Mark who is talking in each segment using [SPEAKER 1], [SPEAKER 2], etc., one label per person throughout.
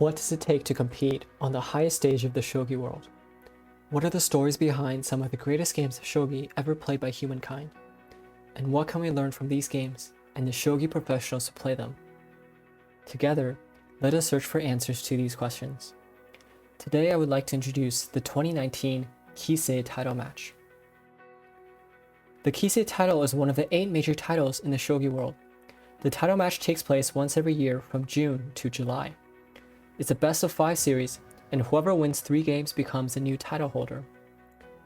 [SPEAKER 1] What does it take to compete on the highest stage of the shogi world? What are the stories behind some of the greatest games of shogi ever played by humankind? And what can we learn from these games and the shogi professionals who play them? Together, let us search for answers to these questions. Today I would like to introduce the 2019 Kisei title match. The Kisei title is one of the 8 major titles in the shogi world. The title match takes place once every year from June to July. It's a best of 5 series, and whoever wins 3 games becomes the new title holder.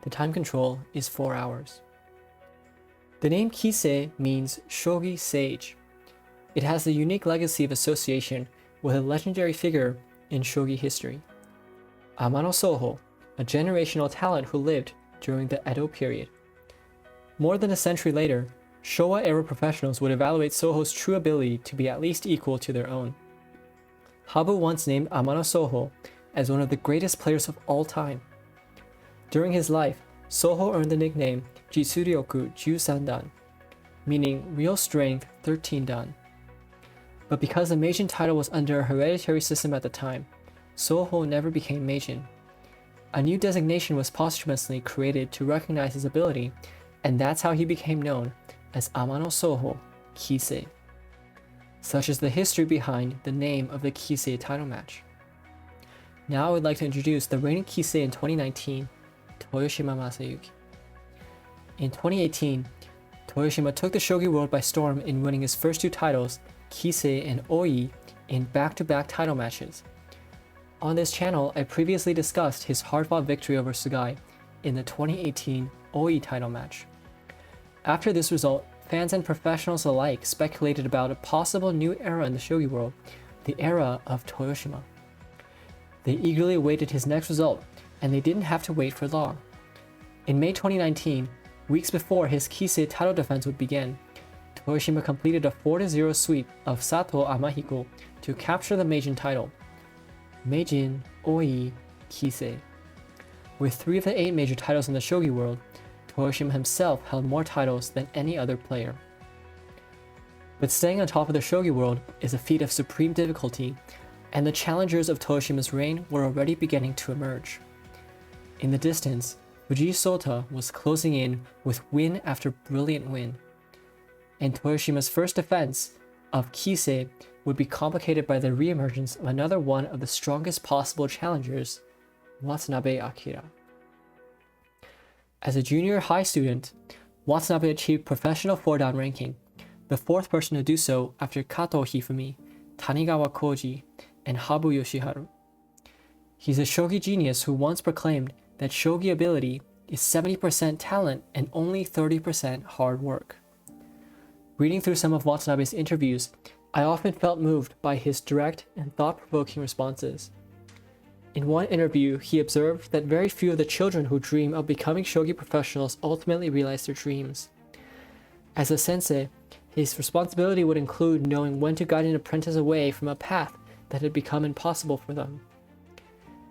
[SPEAKER 1] The time control is 4 hours. The name Kisei means shogi sage. It has the unique legacy of association with a legendary figure in shogi history, Amano Soho, a generational talent who lived during the Edo period. More than a century later, Showa-era professionals would evaluate Soho's true ability to be at least equal to their own. Habu once named Amano Soho as one of the greatest players of all time. During his life, Soho earned the nickname Jitsuryoku 13 Dan, meaning real strength 13 Dan. But because the Meijin title was under a hereditary system at the time, Soho never became Meijin. A new designation was posthumously created to recognize his ability, and that's how he became known as Amano Soho Kisei. Such is the history behind the name of the Kisei title match. Now I would like to introduce the reigning Kisei in 2019, Toyoshima Masayuki. In 2018, Toyoshima took the shogi world by storm in winning his first 2 titles, Kisei and Oi, in back-to-back title matches. On this channel, I previously discussed his hard-fought victory over Sugai in the 2018 Oi title match. After this result, fans and professionals alike speculated about a possible new era in the shogi world, the era of Toyoshima. They eagerly awaited his next result, and they didn't have to wait for long. In May 2019, weeks before his Kisei title defense would begin, Toyoshima completed a 4-0 sweep of Sato Amahiko to capture the Meijin title. Meijin, Oi, Kisei. With 3 of the 8 major titles in the shogi world, Toyoshima himself held more titles than any other player. But staying on top of the shogi world is a feat of supreme difficulty, and the challengers of Toyoshima's reign were already beginning to emerge. In the distance, Fujii Sota was closing in with win after brilliant win, and Toyoshima's first defense of Kisei would be complicated by the re-emergence of another one of the strongest possible challengers, Watanabe Akira. As a junior high student, Watanabe achieved professional 4-dan ranking, the 4th person to do so after Kato Hifumi, Tanigawa Koji, and Habu Yoshiharu. He's a shogi genius who once proclaimed that shogi ability is 70% talent and only 30% hard work. Reading through some of Watanabe's interviews, I often felt moved by his direct and thought-provoking responses. In one interview, he observed that very few of the children who dream of becoming shogi professionals ultimately realize their dreams. As a sensei, his responsibility would include knowing when to guide an apprentice away from a path that had become impossible for them.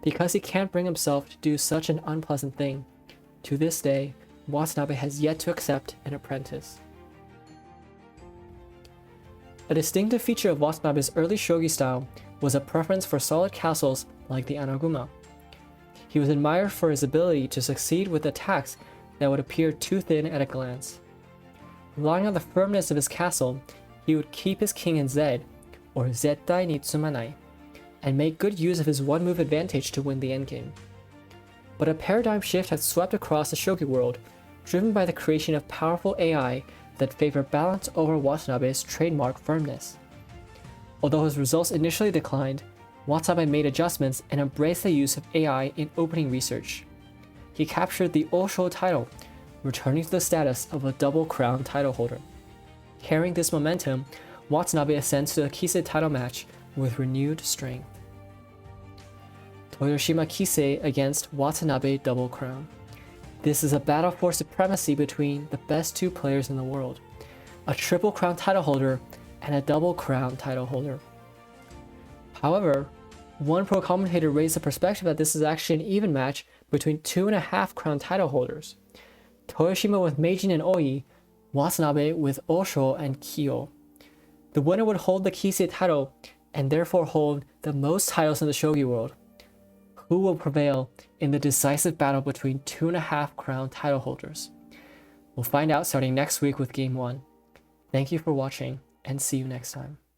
[SPEAKER 1] Because he can't bring himself to do such an unpleasant thing, to this day, Watanabe has yet to accept an apprentice. A distinctive feature of Watanabe's early shogi style was a preference for solid castles like the Anaguma. He was admired for his ability to succeed with attacks that would appear too thin at a glance. Relying on the firmness of his castle, he would keep his king in Z, or Zettai ni Tsumanai, and make good use of his one-move advantage to win the endgame. But a paradigm shift had swept across the shogi world, driven by the creation of powerful AI that favor balance over Watanabe's trademark firmness. Although his results initially declined, Watanabe made adjustments and embraced the use of AI in opening research. He captured the Osho title, returning to the status of a double crown title holder. Carrying this momentum, Watanabe ascends to the Kisei title match with renewed strength. Toyoshima Kisei against Watanabe double crown. This is a battle for supremacy between the best 2 players in the world, a triple crown title holder and a double crown title holder. However, one pro commentator raised the perspective that this is actually an even match between 2.5 crown title holders, Toyoshima with Meijin and Oi, Watanabe with Osho and Kyo. The winner would hold the Kisei title and therefore hold the most titles in the shogi world. Who will prevail in the decisive battle between 2.5 crown title holders? We'll find out starting next week with Game 1. Thank you for watching, and see you next time.